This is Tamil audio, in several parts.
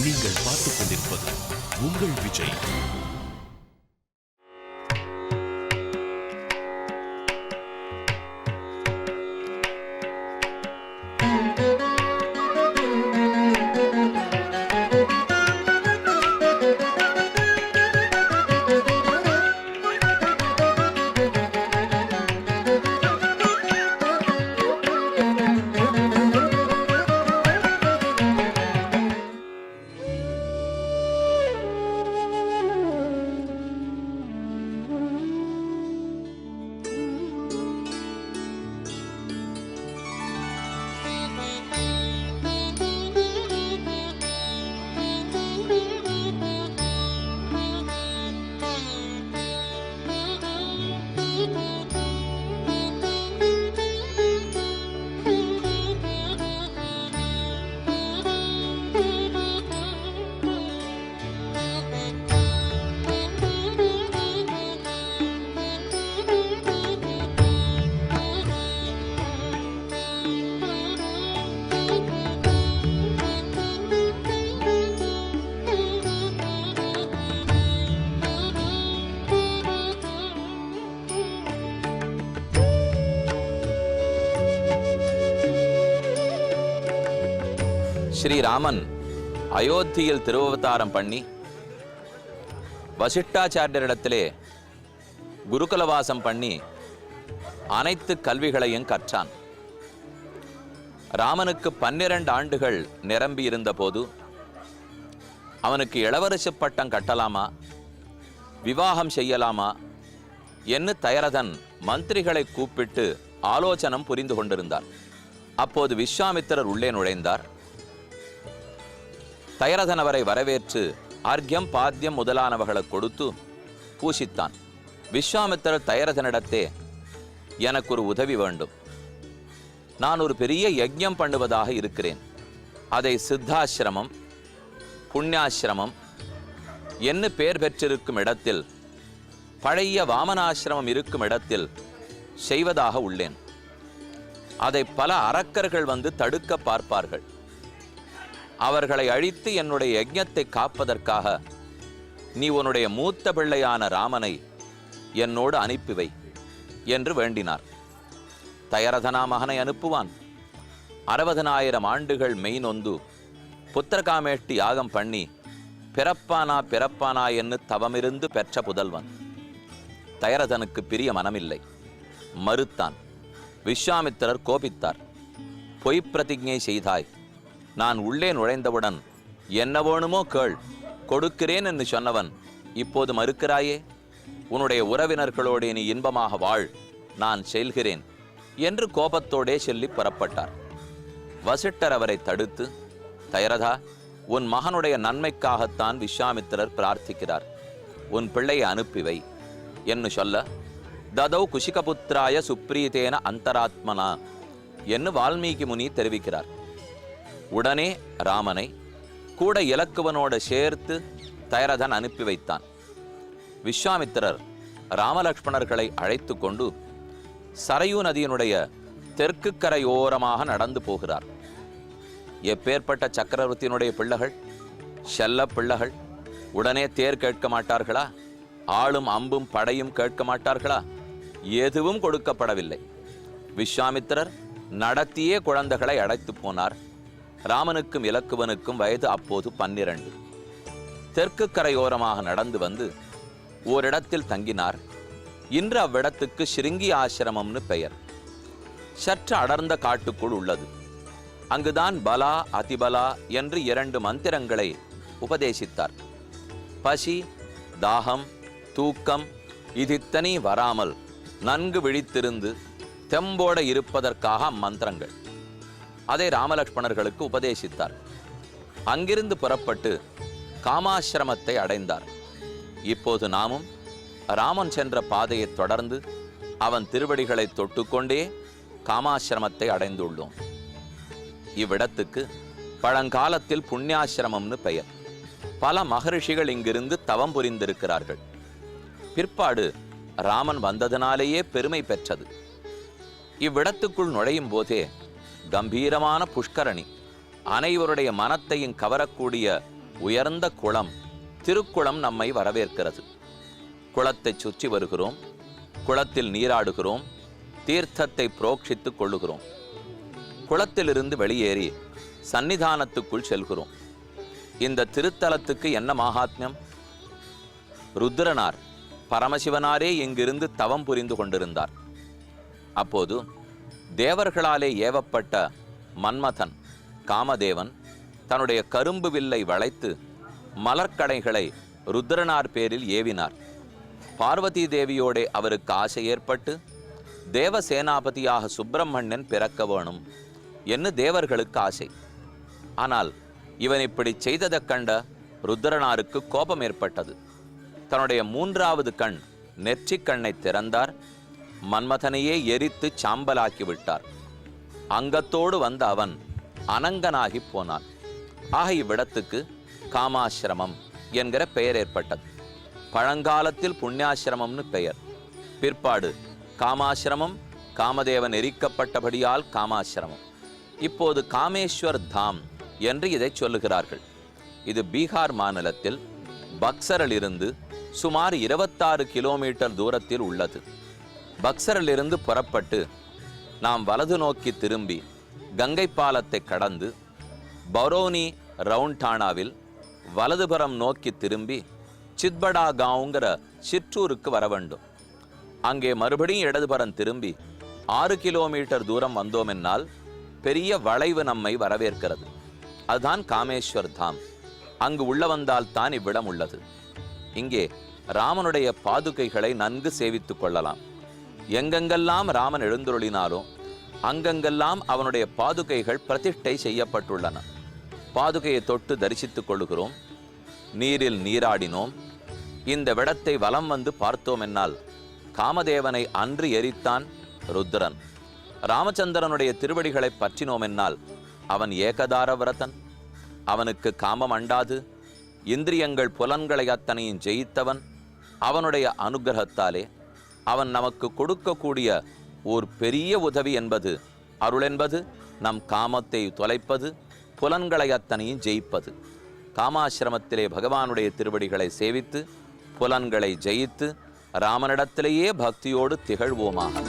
நீங்கள் பார்த்துக் கொண்டிருப்பது உங்கள் விஜய். ஸ்ரீராமன் அயோத்தியில் திருவவதாரம் பண்ணி வசிஷ்டாச்சாரியரிடத்திலே குருகுலவாசம் பண்ணி அனைத்து கல்விகளையும் கற்றான். ராமனுக்கு 12 ஆண்டுகள் நிரம்பி இருந்த போது அவனுக்கு இளவரசு பட்டம் கட்டலாமா, விவாகம் செய்யலாமா என்று தயரதன் மந்திரிகளை கூப்பிட்டு ஆலோசனம் புரிந்து கொண்டிருந்தார். அப்போது விஸ்வாமித்திரர் உள்ளே நுழைந்தார். தயரதன் அவரை வரவேற்று ஆர்க்கியம் பாத்தியம் முதலானவர்களை கொடுத்து பூசித்தான். விஸ்வாமித்திரர் தயரதனிடத்தே, எனக்கு ஒரு உதவி வேண்டும். நான் ஒரு பெரிய யஜ்ஞம் பண்ணுவதாக இருக்கிறேன். அதை சித்தாசிரமம் புண்ணியாசிரமம் என்று பெயர் பெற்றிருக்கும் இடத்தில், பழைய வாமனாசிரமம் இருக்கும் இடத்தில் செய்வதாக உள்ளேன். அதை பல அரக்கர்கள் வந்து தடுக்க பார்ப்பார்கள். அவர்களை அழித்து என்னுடைய யஜ்ஞத்தை காப்பதற்காக நீ உன்னுடைய மூத்த பிள்ளையான ராமனை என்னோடு அனுப்பிவை என்று வேண்டினார். தயரதனா மகனை அனுப்புவான்? 60,000 ஆண்டுகள் மெய் நொந்து புத்திரகாமேஷ்டி யாகம் பண்ணி பிறப்பானா என்று தவமிருந்து பெற்ற புதல்வன். தயரதனுக்கு பிரிய மனமில்லை, மறுத்தான். விஸ்வாமித்திரர் கோபித்தார். பொய் பிரதிஜை செய்தாய். நான் உள்ளே நுழைந்தவுடன் என்ன வேணுமோ கேள், கொடுக்கிறேன் என்று சொன்னவன் இப்போது மறுக்கிறாயே. உன்னுடைய உறவினர்களோடு நீ இன்பமாக வாழ், நான் செல்கிறேன் என்று கோபத்தோடே சொல்லி புறப்பட்டார். வசிஷ்டர் அவரை தடுத்து, தயரதா, உன் மகனுடைய நன்மைக்காகத்தான் விஸ்வாமித்திரர் பிரார்த்திக்கிறார். உன் பிள்ளையை அனுப்பிவை என்று சொல்ல, ததௌ குஷிகபுத்திராய சுப்ரீதேன அந்தராத்மனா என்று வால்மீகி முனி தெரிவிக்கிறார். உடனே ராமனை கூட இலக்குவனோடு சேர்த்து தயரதன் அனுப்பி வைத்தான். விஸ்வாமித்திரர் ராமலக்ஷ்மணர்களை அழைத்து கொண்டு சரையூ நதியினுடைய தெற்கு கரையோரமாக நடந்து போகிறார். எப்பேற்பட்ட சக்கரவர்த்தியினுடைய பிள்ளைகள், செல்ல பிள்ளைகள், உடனே தேர் கேட்க மாட்டார்களா? ஆளும் அம்பும் படையும் கேட்க மாட்டார்களா? எதுவும் கொடுக்கப்படவில்லை. விஸ்வாமித்திரர் நடத்தியே குழந்தைகளை அழைத்து போனார். ராமனுக்கும் இலக்குவனுக்கும் வயது அப்போது 12. தெற்கு கரையோரமாக நடந்து வந்து ஓரிடத்தில் தங்கினார். இன்று அவ்விடத்துக்கு சிருங்கி ஆசிரமம்னு பெயர். சற்று அடர்ந்த காட்டுக்குள் உள்ளது. அங்குதான் பலா அதிபலா என்று 2 மந்திரங்களை உபதேசித்தார். பசி, தாகம், தூக்கம் இதித்தனி வராமல் நன்கு விழித்திருந்து தெம்போட இருப்பதற்காக அம்மந்திரங்கள். அதை ராமலக்ஷ்மணர்களுக்கு உபதேசித்தார். அங்கிருந்து புறப்பட்டு காமாசிரமத்தை அடைந்தார். இப்போது நாமும் ராமன் சென்ற பாதையை தொடர்ந்து அவன் திருவடிகளை தொட்டுக்கொண்டே காமாசிரமத்தை அடைந்துள்ளோம். இவ்விடத்துக்கு பழங்காலத்தில் புண்ணியாசிரமம்னு பெயர். பல மகரிஷிகள் இங்கிருந்து தவம் புரிந்திருக்கிறார்கள். பிற்பாடு ராமன் வந்ததினாலேயே பெருமை பெற்றது. இவ்விடத்துக்குள் நுழையும் போதே கம்பீரமான புஷ்கரணி, அனைவருடைய மனத்தையும் கவரக்கூடிய உயர்ந்த குளம் திருக்குளம் நம்மை வரவேற்கிறது. குளத்தை சுற்றி வருகிறோம், குளத்தில் நீராடுகிறோம், தீர்த்தத்தை புரோக்ஷித்துக் கொள்ளுகிறோம். குளத்திலிருந்து வெளியேறி சன்னிதானத்துக்குள் செல்கிறோம். இந்த திருத்தலத்துக்கு என்ன மகாத்மியம்? ருத்ரனார் பரமசிவனாரே இங்கிருந்து தவம் புரிந்து கொண்டிருந்தார். அப்போது தேவர்களாலே ஏவப்பட்ட மன்மதன் காமதேவன் தன்னுடைய கரும்பு வில்லை வளைத்து மலர்கடைகளை ருத்ரனார் பேரில் ஏவினார். பார்வதி தேவியோடே அவருக்கு ஆசை ஏற்பட்டு தேவசேனாபதியாக சுப்பிரமணியன் பிறக்க வேணும் என்று தேவர்களுக்கு ஆசை. ஆனால் இவன் இப்படி செய்ததைக் கண்ட ருத்ரனாருக்கு கோபம் ஏற்பட்டது. தன்னுடைய மூன்றாவது கண் நெற்றிக் கண்ணை திறந்தார். மன்மதனையே எரித்து சாம்பலாக்கி விட்டார். அங்கத்தோடு வந்த அவன் அனங்கனாகி போனான். ஆக இவ்விடத்துக்கு காமாசிரமம் என்கிற பெயர் ஏற்பட்டது. பழங்காலத்தில் புண்ணியாசிரமம்னு பெயர். பிற்பாடு காமாசிரமம், காமதேவன் எரிக்கப்பட்டபடியால் காமாசிரமம். இப்போது காமேஸ்வர் தாம் என்று இதை சொல்லுகிறார்கள். இது பீகார் மாநிலத்தில் பக்சரிலிருந்து சுமார் 26 கிலோமீட்டர் தூரத்தில் உள்ளது. பக்சரிலிருந்து புறப்பட்டு நாம் வலது நோக்கி திரும்பி கங்கை பாலத்தை கடந்து பரௌனி ரவுண்டானாவில் வலதுபுறம் நோக்கி திரும்பி சித்படா காவுங்கிற சிற்றூருக்கு வர வேண்டும். அங்கே மறுபடியும் இடதுபுறம் திரும்பி 6 கிலோமீட்டர் தூரம் வந்தோம் என்னால் பெரிய வளைவு நம்மை வரவேற்கிறது. அதுதான் காமேஸ்வர் தாம். அங்கு உள்ள வந்தால் தான் இவ்விடம் உள்ளது. இங்கே ராமனுடைய பாதுகைகளை நன்கு சேவித்துக் கொள்ளலாம். எங்கெங்கெல்லாம் ராமன் எழுந்தருளினாலோ அங்கெங்கெல்லாம் அவனுடைய பாதுகைகள் பிரதிஷ்டை செய்யப்பட்டுள்ளன. பாதுகையை தொட்டு தரிசித்துக் கொள்ளுகிறோம், நீரில் நீராடினோம். இந்த விடத்தை வலம் வந்து பார்த்தோம் என்னால் காமதேவனை அன்று எரித்தான் ருத்ரன். ராமச்சந்திரனுடைய திருவடிகளை பற்றினோம் என்னால் அவன் ஏகதார விரதன். அவனுக்கு காமம் அண்டாது. இந்திரியங்கள் புலன்களை அத்தனையும் ஜெயித்தவன். அவனுடைய அனுகிரகத்தாலே அவன் நமக்கு கொடுக்கக்கூடிய ஒரு பெரிய உதவி என்பது அருள் என்பது நம் காமத்தை தொலைப்பது, புலன்களை அத்தனையும் ஜெயிப்பது. காமாசிரமத்திலே பகவானுடைய திருவடிகளை சேவித்து புலன்களை ஜெயித்து ராமனிடத்திலேயே பக்தியோடு திகழ்வோமாக.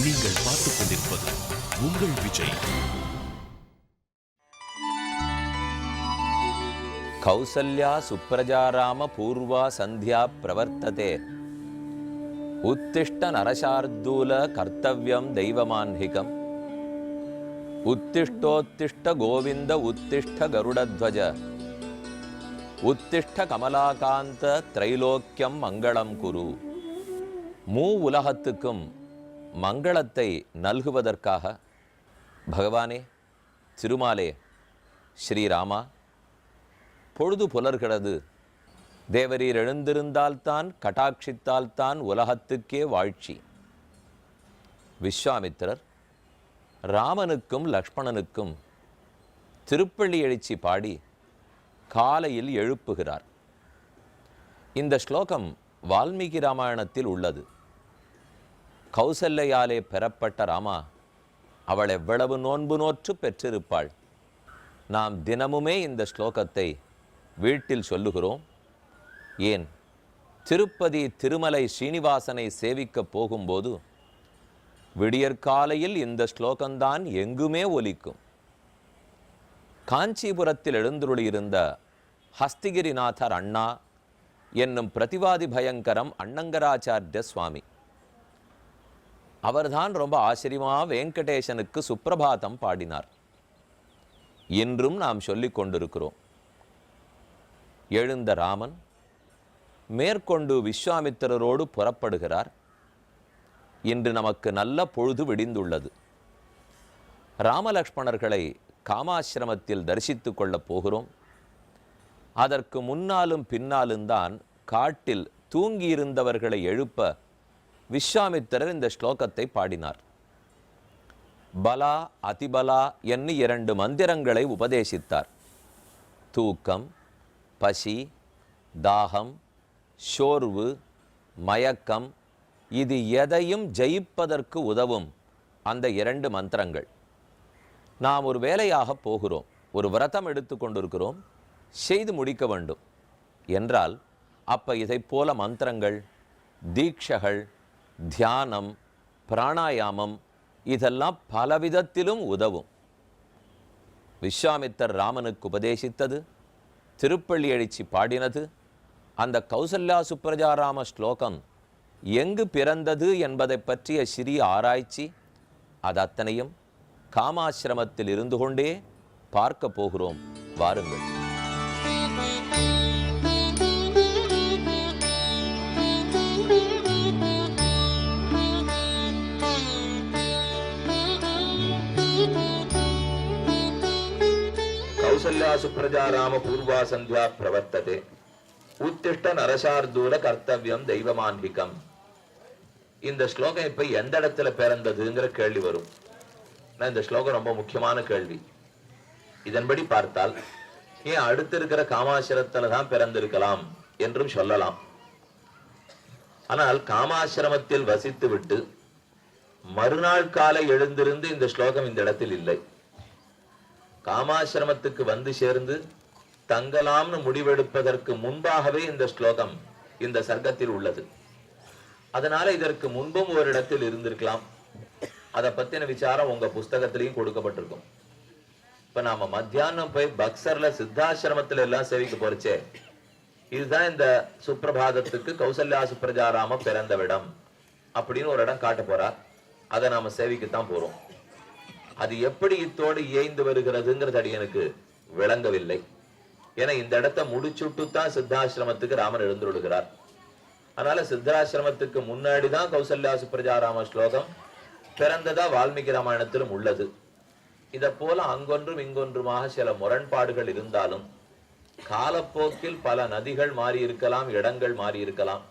நீங்கள் பார்த்துக் கொண்டிருப்பது உங்கள் விஜய். கௌசல்யா சுப்ரஜாராம பூர்வா சந்தியா பிரவர்த்ததே உத்திஷ்ட நரசார்தூல கர்த்தவ்யம் தெய்வமான்ஹிகம் உத்திஷ்டோத்திஷ்ட கோவிந்த உத்திஷ்ட கருடத்வஜ உத்திஷ்ட கமலாகாந்த திரைலோக்கியம் மங்களம் குரு. மூ உலகத்துக்கும் மங்களத்தை நல்குவதற்காக பகவானே, திருமாலே, ஸ்ரீராமா, பொழுது புலர்கிறது. தேவரீர் எழுந்திருந்தால்தான் கட்டாட்சித்தால்தான் உலகத்துக்கே வாழ்ச்சி. விஸ்வாமித்திரர் ராமனுக்கும் லக்ஷ்மணனுக்கும் திருப்பள்ளி எழுச்சி பாடி காலையில் எழுப்புகிறார். இந்த ஸ்லோகம் வால்மீகி ராமாயணத்தில் உள்ளது. கௌசல்யாலே பெறப்பட்ட ராமா, அவள் எவ்வளவு நோன்பு நோற்று பெற்றிருப்பாள். நாம் தினமுமே இந்த ஸ்லோகத்தை வீட்டில் சொல்லுகிறோம். ஏன், திருப்பதி திருமலை ஸ்ரீனிவாசனை சேவிக்கப் போகும்போது விடியற்காலையில் இந்த ஸ்லோகம்தான் எங்குமே ஒலிக்கும். காஞ்சிபுரத்தில் எழுந்துருளியிருந்த ஹஸ்திகிரிநாதர் அண்ணா என்னும் பிரதிவாதி பயங்கரம் அண்ணங்கராச்சாரிய சுவாமி, அவர்தான் ரொம்ப ஆச்சரியமா வெங்கடேசனுக்கு சுப்பிரபாதம் பாடினார். இன்றும் நாம் சொல்லிக் கொண்டிருக்கிறோம். எழுந்த ராமன் மேற்கொண்டு விஸ்வாமித்திரரோடு புறப்படுகிறார். இன்று நமக்கு நல்ல பொழுது விடிந்துள்ளது. ராமலக்ஷ்மணர்களை காமாசிரமத்தில் தரிசித்து கொள்ளப் போகிறோம். அதற்கு முன்னாலும் பின்னாலும் தான் காட்டில் தூங்கியிருந்தவர்களை எழுப்ப விஸ்வாமித்திரர் இந்த ஸ்லோகத்தை பாடினார். பலா அதிபலா என்று 2 மந்திரங்களை உபதேசித்தார். தூக்கம், பசி, தாகம், சோர்வு, மயக்கம், இது எதையும் ஜெயிப்பதற்கு உதவும் அந்த 2 மந்திரங்கள். நாம் ஒரு வேலையாக போகிறோம், ஒரு விரதம் எடுத்து கொண்டிருக்கிறோம், செய்து முடிக்க வேண்டும் என்றால் அப்போ இதை போல மந்திரங்கள், தீட்சைகள், தியானம், பிராணாயாமம் இதெல்லாம் பலவிதத்திலும் உதவும். விஸ்வாமித்தர் ராமனுக்கு உபதேசித்தது, திருப்பள்ளி எழுச்சி பாடினது, அந்த கௌசல்யா சுப்ரஜாராம ஸ்லோகம் எங்கு பிறந்தது என்பதை பற்றிய சிறிய ஆராய்ச்சி, அது அத்தனையும் காமாசிரமத்தில் இருந்து கொண்டே பார்க்க போகிறோம். வாருங்கள். கௌசல்யா சுப்ரஜாராம பூர்வா சந்தியா பிரவர்த்ததே உத்திஷ்ட நரசார்தூல கர்த்தவியம் தெய்வமான்பிகம். இந்த ஸ்லோகம் இப்ப எந்த இடத்துல பிறந்ததுங்கிற கேள்வி வரும். இந்த ஸ்லோகம் ரொம்ப முக்கியமான கேள்வி. இதன்படி பார்த்தால் ஏன் அடுத்து இருக்கிற காமாசிரத்துல தான் பிறந்திருக்கலாம் என்றும் சொல்லலாம். ஆனால் காமாசிரமத்தில் வசித்து விட்டு மறுநாள் காலை எழுந்திருந்து இந்த ஸ்லோகம் இந்த இடத்தில் இல்லை. காமாசிரமத்துக்கு வந்து சேர்ந்து தங்கலாம்னு முடிவெடுப்பதற்கு முன்பாகவே இந்த ஸ்லோகம் இந்த சர்க்கத்தில் உள்ளது. அதனால இதற்கு முன்பும் ஒரு இடத்தில் இருந்திருக்கலாம். அதை பத்தின விசாரம் உங்க புஸ்தகத்திலையும் கொடுக்கப்பட்டிருக்கும். இப்ப நாம மத்தியானம் போய் பக்சர்ல சித்தாசிரமத்துல எல்லாம் சேவிக்க போறச்சே, இதுதான் இந்த சுப்பிரபாதத்துக்கு கௌசல்யா சுப்ரஜாராம பிறந்த இடம் அப்படின்னு ஒரு இடம் காட்ட போறார். அதை நாம சேவிக்கத்தான் போறோம். அது எப்படி இத்தோடு இயைந்து வருகிறதுங்கிறது அடியனுக்கு விளங்கவில்லை. ஏன்னா இந்த இடத்தை முடிச்சுட்டுத்தான் சித்தாசிரமத்துக்கு ராமன் எழுந்துள்ளார். அதனால சித்தாசிரமத்துக்கு முன்னாடிதான் கௌசல்யா சுப்ரஜாராம ஸ்லோகம் பிறந்ததா வால்மீகி ராமாயணத்திலும் உள்ளது. இதை போல அங்கொன்றும் இங்கொன்றுமாக சில முரண்பாடுகள் இருந்தாலும் காலப்போக்கில் பல நதிகள் மாறி இருக்கலாம், இடங்கள் மாறி இருக்கலாம்.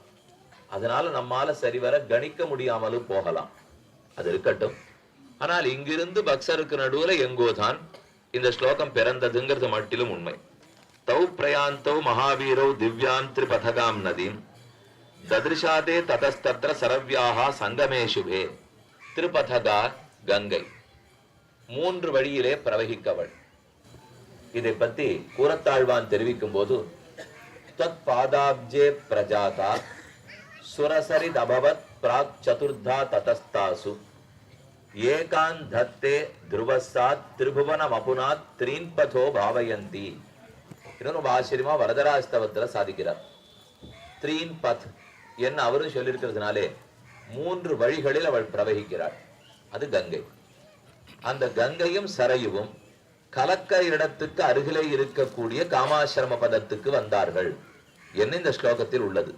அதனால நம்மால சரிவர கணிக்க முடியாமலும் போகலாம். அது இருக்கட்டும். ஆனால் இங்கிருந்து பக்சருக்கு நடுவுல எங்கோதான் இந்த ஸ்லோகம் பிறந்ததுங்கிறது மட்டிலும் உண்மை. தௌ பிரயாந்தௌ மகாவீரௌ திவ்யான் திரிபதகாம் நதீம் ததிருஷாதே ததஸ்தத்ர சரவ்யாஹா சங்கமேஷுபே. திருபதகா கங்கை, 3 வழியிலே பிரவகிக்கவள். இதை பத்தி கூரத்தாழ்வான் தெரிவிக்கும் போது, தத் பாதாப்ஜே பிரஜாதா சுரசரி தபவத் பிராக் சதுர்தா ததஸ்தாசு ஏகான் தத்தே துருவசாத் திரிபுவனம் அபுனாத் த்ரீன்பதோ பாவயந்தி. இன்னொரு ஆச்சரியமா வரதராஜஸ்தவத்துல சாதிக்கிறார். த்ரீன்பத் என்ன அவரும் சொல்லியிருக்கிறதுனாலே 3 வழிகளில் அவள் பிரவகிக்கிறாள். அது கங்கை. அந்த கங்கையும் சரையுவும் கலக்க இடத்துக்கு அருகிலே இருக்கக்கூடிய காமாசிரம பதத்துக்கு வந்தார்கள் என்ன இந்த ஸ்லோகத்தில் உள்ளது.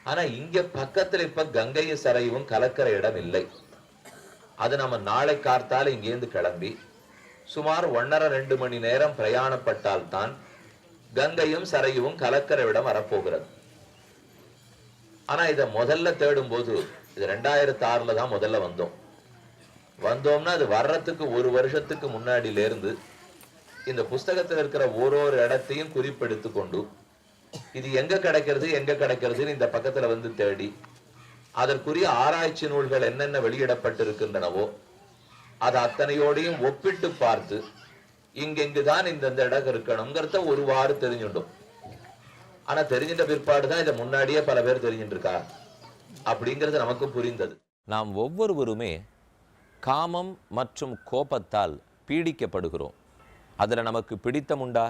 ஆனா இங்க பக்கத்துல இப்ப கங்கையும் சரையும் கலக்கிற இடம் இல்லை. அது நம்ம நாளை கார்த்தால இங்கேருந்து கிளம்பி சுமார் 1.5-2 மணி நேரம் பிரயாணப்பட்டால் தான் கங்கையும் சரையும் கலக்கிற இடம் வரப்போகிறது. ஆனா இதை முதல்ல தேடும் போது, இது 2006 தான் முதல்ல வந்தோம். வந்தோம்னா அது வர்றதுக்கு ஒரு வருஷத்துக்கு முன்னாடியில இருந்து இந்த புஸ்தகத்துல இருக்கிற ஒரு இடத்தையும் குறிப்பெடுத்து கொண்டு இது எங்க கிடைக்கிறதுன்னு இந்த பக்கத்துல வந்து தேடி அதற்குரிய ஆராய்ச்சி நூல்கள் என்னென்ன வெளியிடப்பட்டிருக்கின்றனவோ அது அத்தனையோடையும் ஒப்பிட்டு பார்த்து இங்கெங்குதான் இந்த இடம் இருக்கணுங்கிறத ஒருவாறு தெரிஞ்சுட்டோம். ஆனா தெரிஞ்சிட்ட பிற்பாடுதான் இதை முன்னாடியே பல பேர் தெரிஞ்சுட்டு இருக்கா அப்படிங்கிறது நமக்கு புரிந்தது. நாம் ஒவ்வொருவருமே காமம் மற்றும் கோபத்தால் பீடிக்கப்படுகிறோம். அதில் நமக்கு பிடித்தமுண்டா?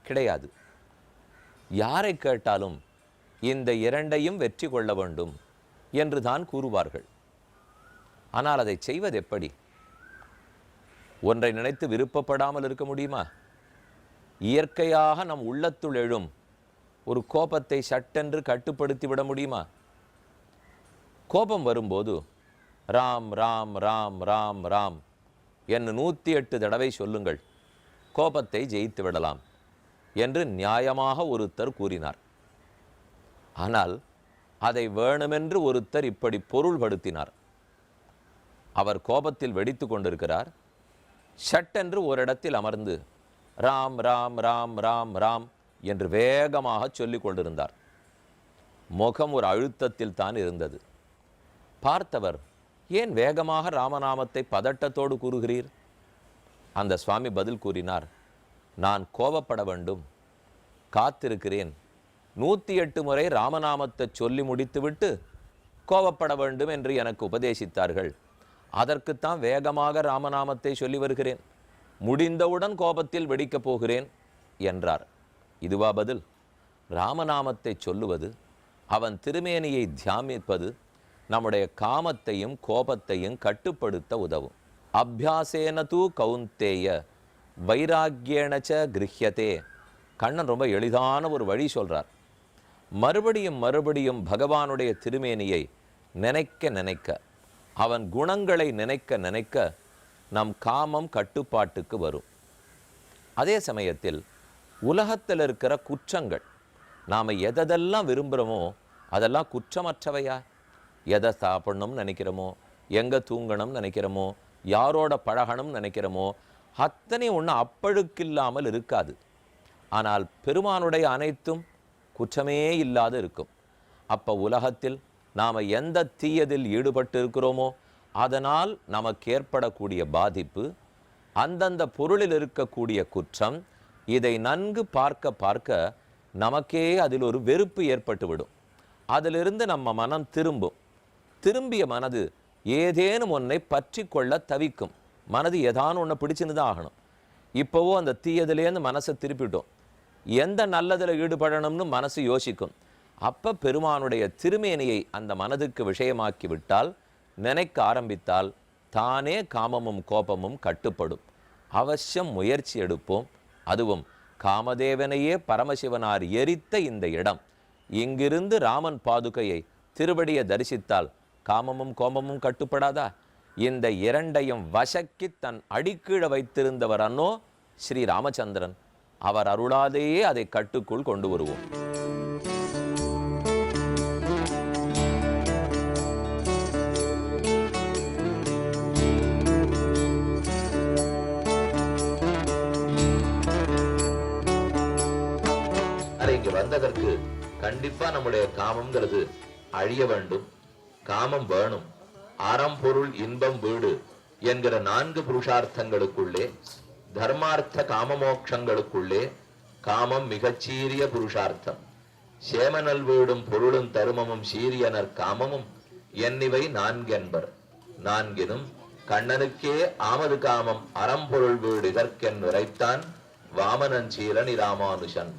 கிடையாது. யாரை கேட்டாலும் இந்த இரண்டையும் வெற்றி கொள்ள வேண்டும் என்று தான் கூறுவார்கள். ஆனால் அதை செய்வது எப்படி? ஒன்றை நினைத்து விருப்பப்படாமல் இருக்க முடியுமா? இயற்கையாக நம் உள்ளத்துள் எழும் ஒரு கோபத்தை சட்டென்று கட்டுப்படுத்தி விட முடியுமா? கோபம் வரும்போது ராம் ராம் ராம் ராம் ராம் என்று 108 தடவை சொல்லுங்கள், கோபத்தை ஜெயித்து விடலாம் என்று நியாயமாக ஒருத்தர் கூறினார். ஆனால் அதை வேணுமென்று ஒருத்தர் இப்படி பொருள்படுத்தினார். அவர் கோபத்தில் வெடித்து கொண்டிருக்கிறார். சட்டென்று ஒரு இடத்தில் அமர்ந்து ராம் ராம் ராம் ராம் ராம் என்று வேகமாக சொல்லிக் கொண்டிருந்தார். முகம் ஒரு அழுத்தத்தில் தான் இருந்தது. பார்த்தவர், ஏன் வேகமாக ராமநாமத்தை பதட்டத்தோடு கூறுகிறீர்? அந்த சுவாமி பதில் கூறினார், நான் கோபப்பட வேண்டும், காத்திருக்கிறேன். 108 முறை ராமநாமத்தை சொல்லி முடித்துவிட்டு கோபப்பட வேண்டும் என்று எனக்கு உபதேசித்தார்கள். அதற்குத்தான் வேகமாக ராமநாமத்தை சொல்லி வருகிறேன். முடிந்தவுடன் கோபத்தில் வெடிக்கப் போகிறேன் என்றார். இதுவா பதில்? ராமநாமத்தை சொல்லுவது, அவன் திருமேனியை தியானிப்பது நம்முடைய காமத்தையும் கோபத்தையும் கட்டுப்படுத்த உதவும். அபியாசேன தூ கௌந்தேய வைராக்கியேனச்ச கிரஹ்யதே. கண்ணன் ரொம்ப எளிதான ஒரு வழி சொல்றார். மறுபடியும் மறுபடியும் பகவானுடைய திருமேனியை நினைக்க நினைக்க, அவன் குணங்களை நினைக்க நினைக்க நம் காமம் கட்டுப்பாட்டுக்கு வரும். அதே சமயத்தில் உலகத்தில் இருக்கிற குற்றங்கள், நாம் எதெல்லாம் விரும்புகிறோமோ அதெல்லாம் குற்றமற்றவையா? எதை சாப்பிடணும்னு நினைக்கிறோமோ, எங்கே தூங்கணும்னு நினைக்கிறோமோ, யாரோட பழகணும்னு நினைக்கிறோமோ, அத்தனை ஒன்று அப்பழுக்கில்லாமல் இருக்காது. ஆனால் பெருமானுடைய அனைத்தும் குற்றமே இல்லாது இருக்கும். அப்போ உலகத்தில் நாம் எந்த தீயதில் ஈடுபட்டு இருக்கிறோமோ அதனால் நமக்கு ஏற்படக்கூடிய பாதிப்பு, அந்தந்த பொருளில் இருக்கக்கூடிய குற்றம், இதை நன்கு பார்க்க பார்க்க நமக்கே அதில் ஒரு வெறுப்பு ஏற்பட்டுவிடும். அதிலிருந்து நம்ம மனம் திரும்பிய மனது ஏதேனும் ஒன்றை பற்றி கொள்ள தவிக்கும். மனது ஏதானும் ஒன்றை பிடிச்சுன்னு தான் ஆகணும். இப்போவோ அந்த தீயதுலேருந்து மனசை திருப்பிட்டோம், எந்த நல்லதில் ஈடுபடணும்னு மனசு யோசிக்கும். அப்போ பெருமானுடைய திருமேனியை அந்த மனதுக்கு விஷயமாக்கி விட்டால், நினைக்க ஆரம்பித்தால் தானே காமமும் கோபமும் கட்டுப்படும். அவசியம் முயற்சி எடுப்போம். அதுவும் காமதேவனையே பரமசிவனார் எரித்த இந்த இடம், இங்கிருந்து ராமன் பாதுகையை திருவடியை தரிசித்தால் காமமும் கோபமும் கட்டுப்படாதா? இந்த இரண்டையும் வசக்கி தன் அடிக்கீழ வைத்திருந்தவர் அன்னோ ஸ்ரீ ராமச்சந்திரன். அவர் அருளாதையே அதை கட்டுக்குள் கொண்டு வருவோம். இங்க வந்ததற்கு கண்டிப்பா நம்முடைய காமம்ங்கிறது அழிய வேண்டும். காமம் வேணும். அறம் பொருள் இன்பம் வீடு என்கிற 4 புருஷார்த்தங்களுக்குள்ளே, தர்மார்த்த காமமோக்ஷங்களுக்குள்ளே காமம் மிகச்சீரிய புருஷார்த்தம். சேமநல் வீடும் பொருளும் தருமமும் சீரியனர் காமமும் என்னிவை 4 என்பர். 4னும் கண்ணனுக்கே ஆமது காமம் அறம்பொருள் வீடு இதற்கென் உரைத்தான் வாமனன் சீலனி ராமானுஷன்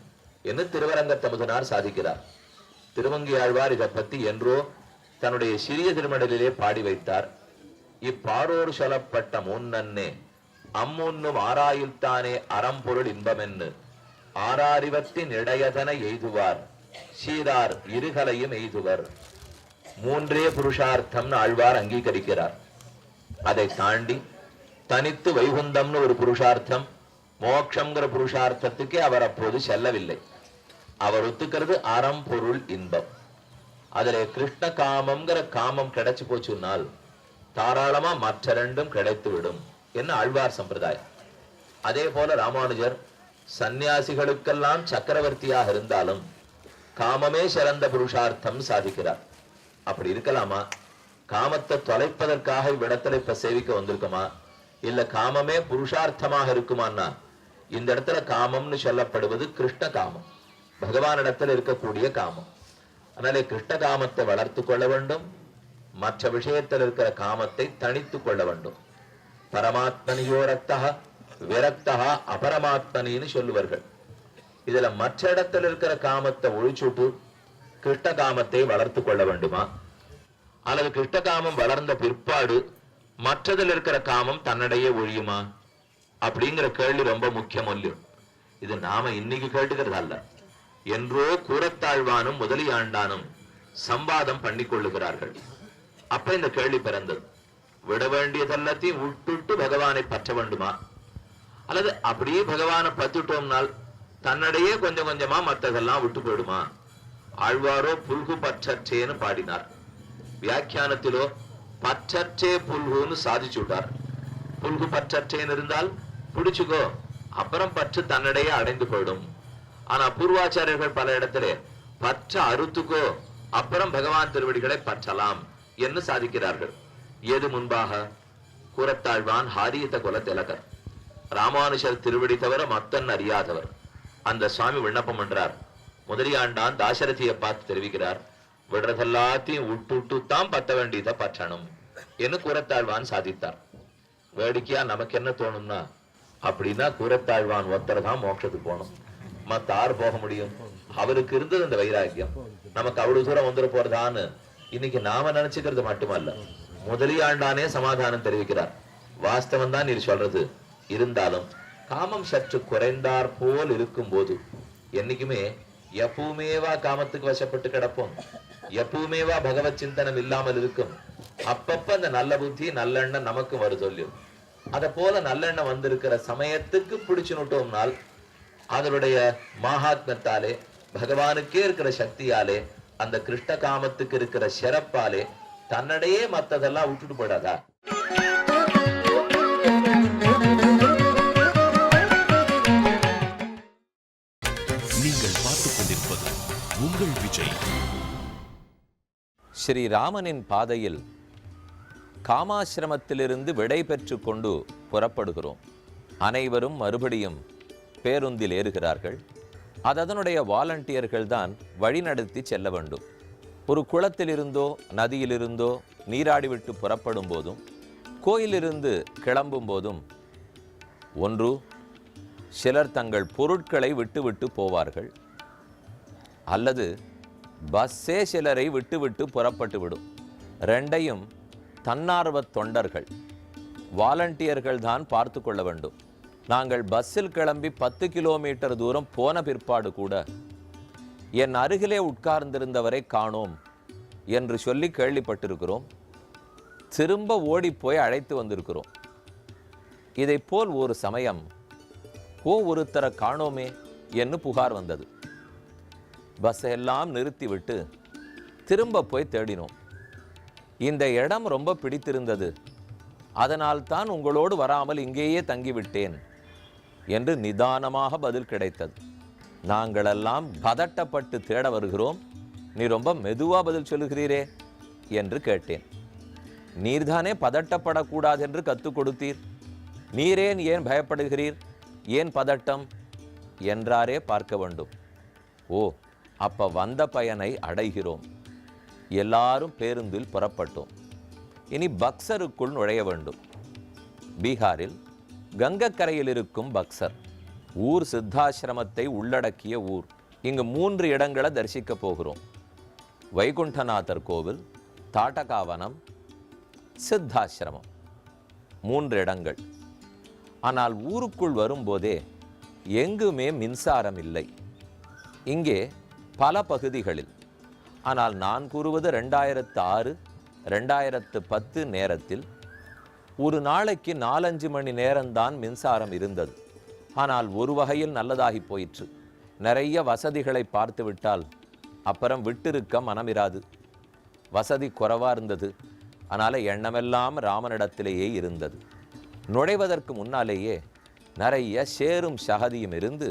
என்று திருவரங்கத்தமுதனார் சாதிக்கிறார். திருமங்கையாழ்வார் இதை பற்றி என்றோ தன்னுடைய சிறிய திருமடலிலே பாடி வைத்தார். இப்பாரோர் சொல்லப்பட்ட முன்னே அம்முன்னும் ஆராயுள்தானே அறம்பொருள் இன்பமென்னு ஆராரிவத்தின் இடையதனை எய்துவார் சீரார் இருகலையும் எய்துவர். 3 புருஷார்த்தம்னு ஆழ்வார் அங்கீகரிக்கிறார். அதை தாண்டி தனித்து வைகுந்தம்னு ஒரு புருஷார்த்தம், மோட்சங்கிற புருஷார்த்தத்துக்கே அவர் அப்போது செல்லவில்லை. அவர் ஒத்துக்கிறது அறம் பொருள் இன்பம். அதுல கிருஷ்ண காமம்ங்கிற காமம் கிடைச்சு போச்சுன்னால் தாராளமா மற்ற ரெண்டும் கிடைத்துவிடும் என்ன ஆழ்வார் சம்பிரதாயம். அதே போல ராமானுஜர் சந்நியாசிகளுக்கெல்லாம் சக்கரவர்த்தியாக இருந்தாலும் காமமே சிறந்த புருஷார்த்தம் சாதிக்கிறார். அப்படி இருக்கலாமா? காமத்தை தொலைப்பதற்காக இவ்விடத்துல இப்ப சேவிக்க வந்திருக்குமா, இல்ல காமமே புருஷார்த்தமாக இருக்குமான்னா, இந்த இடத்துல காமம்னு சொல்லப்படுவது கிருஷ்ண காமம், பகவானிடத்தில் இருக்கக்கூடிய காமம். அதனாலே கிருஷ்ண காமத்தை வளர்த்து கொள்ள வேண்டும், மற்ற விஷயத்தில் இருக்கிற காமத்தை தனித்து கொள்ள வேண்டும். பரமாத்மனியோ ரக்தா விரக்தா அபரமாத்மனின்னு சொல்லுவார்கள். இதுல மற்ற இடத்துல இருக்கிற காமத்தை ஒழிச்சுட்டு கிருஷ்ண காமத்தை வளர்த்து கொள்ள வேண்டுமா, அல்லது கிருஷ்ண காமம் வளர்ந்த பிற்பாடு மற்றதில் இருக்கிற காமம் தன்னிடையே ஒழியுமா அப்படிங்கிற கேள்வி ரொம்ப முக்கியம் இல்லையோ. இது நாம இன்னைக்கு கேட்டுக்கிறது அல்ல, என்றோ கூரத்தாழ்வானும் முதலியாண்டானும் சம்வாதம் பண்ணி கொள்ளுகிறார்கள். அப்ப இந்த கேள்வி பிறந்தது, விட வேண்டியதெல்லாத்தையும் விட்டுட்டு பகவானை பற்ற வேண்டுமா, அல்லது அப்படியே பகவானை பத்துட்டோம்னால் தன்னிடையே கொஞ்சம் கொஞ்சமா மற்றதெல்லாம் விட்டு போயிடுமா. ஆழ்வாரோ புல்கு பற்றற்றேன்னு பாடினார், வியாக்கியானத்திலோ பற்றற்றே புல்குன்னு சாதிச்சுட்டார். புல்கு பற்றற்றேன்னு இருந்தால் பிடிச்சுக்கோ, அப்புறம் பற்று தன்னிடையே அடைந்து போயிடும். ஆனா பூர்வாச்சாரியர்கள் பல இடத்திலே பற்ற அறுத்துக்கோ, அப்புறம் பகவான் திருவடிகளை பற்றலாம் என்று சாதிக்கிறார்கள். எது முன்பாக? கூரத்தாழ்வான் ஹாரியத குல திலகர், ராமானுஷர் திருவடி தவிர மத்தன் அறியாதவர். அந்த சுவாமி விண்ணப்பம் பண்றார். முதலியாண்டான் தாசரதியை பார்த்து தெரிவிக்கிறார், விடுறதெல்லாத்தையும் விட்டு தான் பத்த வேண்டியதை பற்றணும் என்று கூரத்தாழ்வான் சாதித்தார். வேடிக்கையா நமக்கு என்ன தோணும்னா, அப்படின்னா கூரத்தாழ்வான் ஒருத்தர் தான் மோட்சத்துக்கு போகணும், மத்த ஆறு போக முடியும். அவருக்கு இருந்தது இந்த வைராக்கியம், நமக்கு அவ்வளவு தூரம் வந்துட போறதான்னு இன்னைக்கு நாம நினைச்சுக்கிறது மட்டுமல்ல, முதலியாண்டானே சமாதானம் தெரிவிக்கிறார். வாஸ்தவம் தான் நீர் சொல்றது, இருந்தாலும் காமம் சற்று குறைந்தார் போல் இருக்கும் போது என்னைக்குமே எப்பவுமேவா காமத்துக்கு வசப்பட்டு கிடப்போம், எப்பவுமேவா பகவத் சிந்தனம் இல்லாமல் இருக்கும். அப்பப்ப அந்த நல்ல புத்தி நல்லெண்ணம் நமக்கு வருதொல்லும். அத போல நல்லெண்ணம் வந்திருக்கிற சமயத்துக்கு பிடிச்சு நோட்டோம்னால் அதனுடைய மகாத்மத்தாலே பகவானுக்கே இருக்கிற சக்தியாலே அந்த கிருஷ்ண காமத்துக்கு இருக்கிற சிறப்பாலே தன்னிடையே மத்ததெல்லாம் விட்டுட்டு போயிடாதா. நீங்கள் பார்த்துக் கொண்டிருப்பது உங்கள் விஜய். ஸ்ரீராமனின் பாதையில் காமாசிரமத்திலிருந்து விடை பெற்று கொண்டு புறப்படுகிறோம். அனைவரும் மறுபடியும் பேருந்தில் ஏறுகிறார்கள். அதனுடைய வாலண்டியர்கள் தான் வழிநடத்தி செல்ல வேண்டும். ஒரு குளத்திலிருந்தோ நதியிலிருந்தோ நீராடிவிட்டு புறப்படும் போதும் கோயிலிருந்து கிளம்பும் போதும் ஒன்று சிலர் தங்கள் பொருட்களை விட்டுவிட்டு போவார்கள், அல்லது பஸ்ஸே சிலரை விட்டுவிட்டு புறப்பட்டு விடும். ரெண்டையும் தன்னார்வ தொண்டர்கள் வாலண்டியர்கள் தான் பார்த்து கொள்ள வேண்டும். நாங்கள் பஸ்ஸில் கிளம்பி 10 கிலோமீட்டர் தூரம் போன பிற்பாடு கூட என் அருகிலே உட்கார்ந்திருந்தவரை காணோம் என்று சொல்லி கேள்விப்பட்டிருக்கிறோம். திரும்ப ஓடிப்போய் அழைத்து வந்திருக்கிறோம். இதை போல் ஒரு சமயம் ஒருத்தரை காணோமே என்று புகார் வந்தது. பஸ்ஸை எல்லாம் நிறுத்திவிட்டு திரும்ப போய் தேடினோம். இந்த இடம் ரொம்ப பிடித்திருந்தது, அதனால் தான் உங்களோடு வராமல் இங்கேயே தங்கிவிட்டேன் என்று நிதானமாக பதில் கிடைத்தது. நாங்களெல்லாம் பதட்டப்பட்டு தேட வருகிறோம், நீ ரொம்ப மெதுவா பதில் சொல்லுகிறீரே என்று கேட்டேன். நீர்தானே பதட்டப்படக்கூடாது என்று கற்றுக் கொடுத்தீர், நீரேன் ஏன் பயப்படுகிறீர், ஏன் பதட்டம் என்றாரே பார்க்க வேண்டும். அப்ப வந்த பயனை அடைகிறோம். எல்லாரும் பேருந்தில் புறப்பட்டோம். இனி பக்சருக்குள் நுழைய வேண்டும். பீகாரில் கங்கக்கரையில் இருக்கும் பக்சர் ஊர் சித்தாசிரமத்தை உள்ளடக்கிய ஊர். இங்கு 3 இடங்களை தரிசிக்க போகிறோம். வைகுண்டநாதர் கோவில், தாட்டகாவனம், சித்தாசிரமம், 3 இடங்கள். ஆனால் ஊருக்குள் வரும்போதே எங்குமே மின்சாரம் இல்லை. இங்கே பல பகுதிகளில், ஆனால் நான் கூறுவது 2006, 2010 நேரத்தில் ஒரு நாளைக்கு 4-5 மணி நேரம்தான் மின்சாரம் இருந்தது. ஆனால் ஒரு வகையில் நல்லதாகி போயிற்று. நிறைய வசதிகளை பார்த்து விட்டால் அப்புறம் விட்டிருக்க மனமிராது. வசதி குறைவாக இருந்தது, அதனால எண்ணமெல்லாம் ராமனிடத்திலேயே இருந்தது. நுழைவதற்கு முன்னாலேயே நிறைய சேரும் சகதியும் இருந்து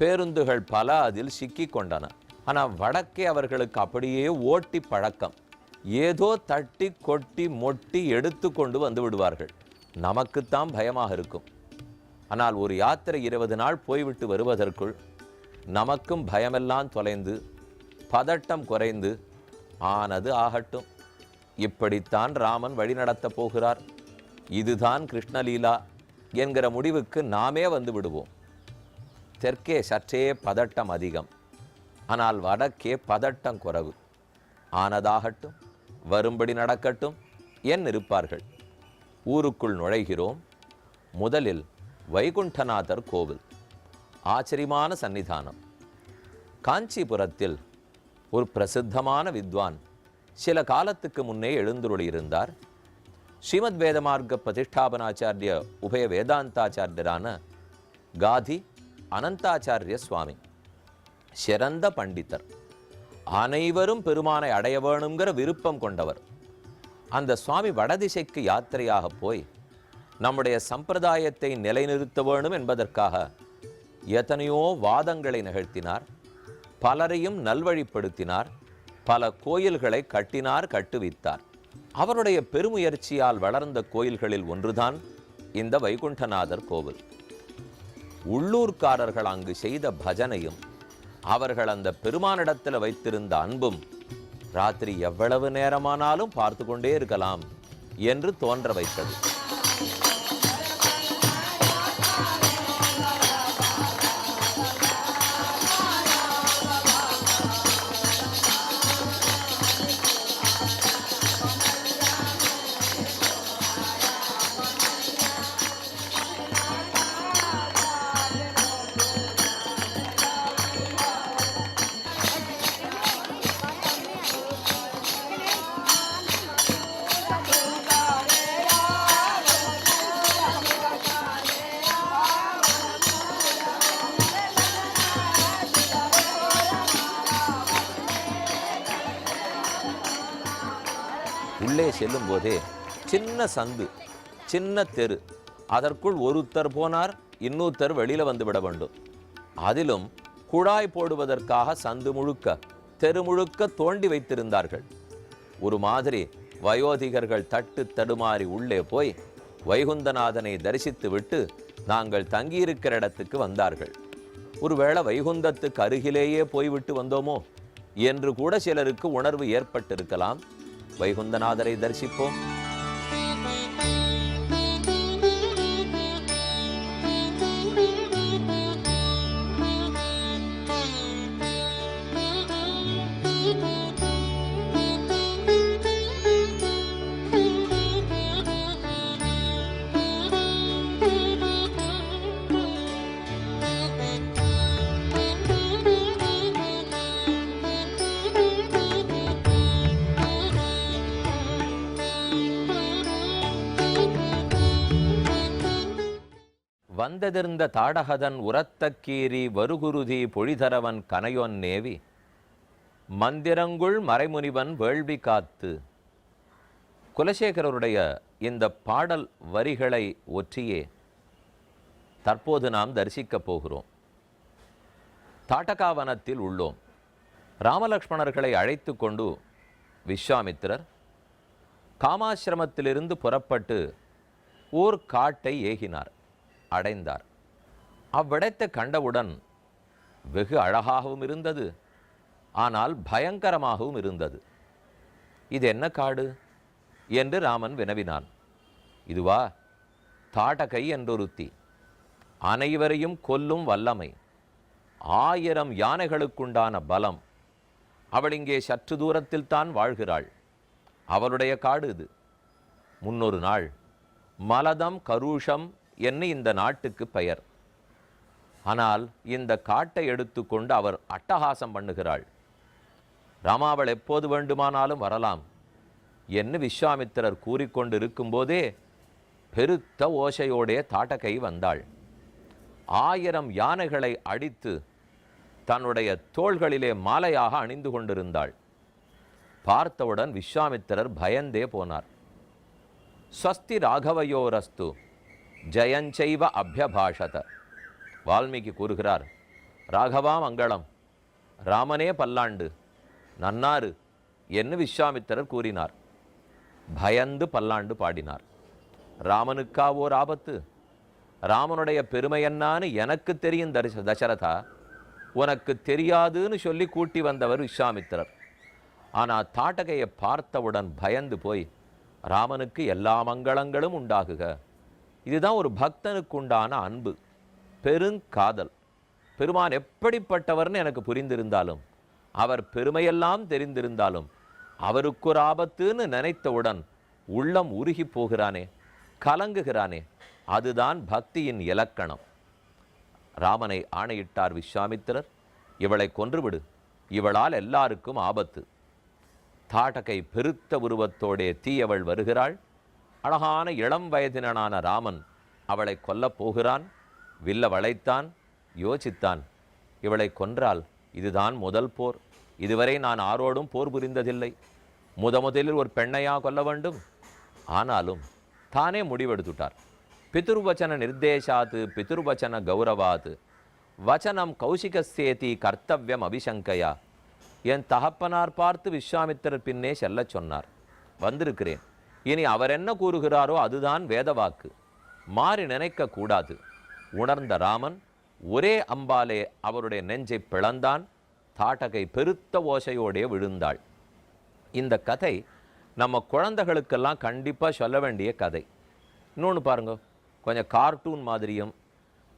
பேருந்துகள் பல அதில் சிக்கி கொண்டன. ஆனால் வடக்கே அவர்களுக்கு அப்படியே ஓட்டி பழக்கம். ஏதோ தட்டி கொட்டி மொட்டி எடுத்து கொண்டு வந்து விடுவார்கள். நமக்குத்தான் பயமாக இருக்கும். ஆனால் ஒரு யாத்திரை 20 நாள் போய்விட்டு வருவதற்குள் நமக்கும் பயமெல்லாம் தொலைந்து பதட்டம் குறைந்து ஆனது ஆகட்டும், இப்படித்தான் ராமன் வழிநடத்தப் போகிறார், இதுதான் கிருஷ்ணலீலா என்கிற முடிவுக்கு நாமே வந்து விடுவோம். தெற்கே சற்றே பதட்டம் அதிகம், ஆனால் வடக்கே பதட்டம் குறைவு. ஆனதாகட்டும், வரும்படி நடக்கட்டும் என் இருப்பார்கள். ஊருக்குள் நுழைகிறோம். முதலில் வைகுண்டநாதர் கோவில், ஆச்சரியமான சன்னிதானம். காஞ்சிபுரத்தில் ஒரு பிரசித்தமான வித்வான் சில காலத்துக்கு முன்னே எழுந்துருளியிருந்தார். ஸ்ரீமத் வேதமார்க்க பிரதிஷ்டாபனாச்சாரிய உபய வேதாந்தாச்சாரியரான காதி அனந்தாச்சாரிய சுவாமி சிறந்த பண்டிதர். அனைவரும் பெருமானை அடைய வேணுங்கிற விருப்பம் கொண்டவர். அந்த சுவாமி வடதிசைக்கு யாத்திரையாக போய் நம்முடைய சம்பிரதாயத்தை நிலைநிறுத்த வேணும் என்பதற்காக எத்தனையோ வாதங்களை நிகழ்த்தினார். பலரையும் நல்வழிப்படுத்தினார். பல கோயில்களை கட்டினார், கட்டுவித்தார். அவருடைய பெருமுயற்சியால் வளர்ந்த கோயில்களில் ஒன்றுதான் இந்த வைகுண்டநாதர் கோவில். உள்ளூர்காரர்கள் அங்கு செய்த பஜனையும் அவர்கள் அந்த பெருமானிடத்தில் வைத்திருந்த அன்பும் ராத்திரி எவ்வளவு நேரமானாலும் பார்த்து கொண்டே இருக்கலாம் என்று தோன்ற வைத்தது. உள்ளே செல்லும் போதே சின்ன சந்து, சின்ன தெரு, அதற்குள் ஒருத்தர் போனார், இன்னொருத்தர் வெளியில வந்து விட வேண்டும். அதிலும் குழாய் போடுவதற்காக சந்து முழுக்க தெரு முழுக்க தோண்டி வைத்திருந்தார்கள். ஒரு மாதிரி வயோதிகர்கள் தட்டு தடுமாறி உள்ளே போய் வைகுந்தநாதனை தரிசித்து விட்டு நாங்கள் தங்கியிருக்கிற இடத்துக்கு வந்தார்கள். ஒருவேளை வைகுந்தத்துக்கு அருகிலேயே போய்விட்டு வந்தோமோ என்று கூட சிலருக்கு உணர்வு ஏற்பட்டிருக்கலாம். வைகுந்தநாதரை தரிசிப்போம். வந்ததிர்ந்த தாடகதன் உரத்தக்கீரி வருகுருதி பொழிதரவன் கனையொன் நேவி மந்திரங்குள் மறைமுனிவன் வேள்வி காத்து. குலசேகரருடைய இந்த பாடல் வரிகளை ஒற்றியே தற்போது நாம் தரிசிக்கப் போகிறோம். தாட்டகாவனத்தில் உள்ளோம். ராமலக்ஷ்மணர்களை அழைத்து கொண்டு விஸ்வாமித்திரர் காமாசிரமத்திலிருந்து புறப்பட்டு ஓர் காட்டை ஏகினார், அடைந்தார். அவ்விடத்தை கண்டவுடன் வெகு அழகாகவும் இருந்தது, ஆனால் பயங்கரமாகவும் இருந்தது. இது என்ன காடு என்று ராமன் வினவினான். இதுவா? தாடகை என்றொருத்தி, அனைவரையும் கொல்லும் வல்லமை, 1000 யானைகளுக்குண்டான பலம். அவள் இங்கே சற்று தூரத்தில் தான் வாழ்கிறாள். அவளுடைய காடு இது. முன்னொரு நாள் மலதம் கருஷம் என்ன இந்த நாட்டுக்கு பெயர். ஆனால் இந்த காட்டை எடுத்துக்கொண்டு அவர் அட்டகாசம் பண்ணுகிறாள். ராமாவள் எப்போது வேண்டுமானாலும் வரலாம் என்று விஸ்வாமித்திரர் கூறிக்கொண்டு இருக்கும்போதே பெருத்த ஓசையோடே தாட்டகை வந்தாள். 1000 யானைகளை அடித்து தன்னுடைய தோள்களிலே மாலையாக அணிந்து கொண்டிருந்தாள். பார்த்தவுடன் விஸ்வாமித்திரர் பயந்தே போனார். ஸ்வஸ்தி ராகவயோரஸ்து ஜெயஞ்சைவ அபியபாஷத. வால்மீகி கூறுகிறார், ராகவா மங்களம், ராமனே பல்லாண்டு, நன்னாரு என்று விஸ்வாமித்திரர் கூறினார். பயந்து பல்லாண்டு பாடினார். ராமனுக்கா ஓர் ஆபத்து? ராமனுடைய பெருமை என்னான்னு எனக்கு தெரியும் தசரதா, உனக்கு தெரியாதுன்னு சொல்லி கூட்டி வந்தவர் விஸ்வாமித்திரர். ஆனால் தாட்டகையை பார்த்தவுடன் பயந்து போய், ராமனுக்கு எல்லா மங்களங்களும் உண்டாகுக. இதுதான் ஒரு பக்தனுக்கு உண்டான அன்பு, பெருங்காதல். பெருமான் எப்படிப்பட்டவர்னு எனக்கு புரிந்திருந்தாலும், அவர் பெருமையெல்லாம் தெரிந்திருந்தாலும், அவருக்கு ஒரு ஆபத்துன்னு நினைத்தவுடன் உள்ளம் உருகி போகிறானே, கலங்குகிறானே, அதுதான் பக்தியின் இலக்கணம். ராமனை ஆணையிட்டார் விஸ்வாமித்திரர், இவளை கொன்றுவிடு, இவளால் எல்லாருக்கும் ஆபத்து. தாட்டகை பெருத்த உருவத்தோடே தீயவள் வருகிறாள். அழகான இளம் வயதினனான ராமன் அவளை கொல்லப் போகிறான். வில்ல வளைத்தான், யோசித்தான், இவளை கொன்றால் இதுதான் முதல் போர். இதுவரை நான் ஆரோடும் போர் புரிந்ததில்லை. முதலில் ஒரு பெண்ணையா கொல்ல வேண்டும்? ஆனாலும் தானே முடிவெடுத்துட்டார். பிதுர்வச்சன நிர்தேசாத்து பிதுர்வச்சன கௌரவாத்து வச்சனம் கௌசிகஸ்யேதி கர்த்தவ்யம் அபிசங்கையா. என் தகப்பனார் பார்த்து விஸ்வாமித்திரர் பின்னே செல்ல சொன்னார். வந்திருக்கிறேன். இனி அவர் என்ன கூறுகிறாரோ அதுதான் வேத வாக்கு. மாறி நினைக்க கூடாது. உணர்ந்த ராமன் ஒரே அம்பாலே அவருடைய நெஞ்சை பிளந்தான். தாட்டகை பெருத்த ஓசையோடே விழுந்தாள். இந்த கதை நம்ம குழந்தைகளுக்கெல்லாம் கண்டிப்பாக சொல்ல வேண்டிய கதை. இன்னொன்று பாருங்க, கொஞ்சம் கார்ட்டூன் மாதிரியும்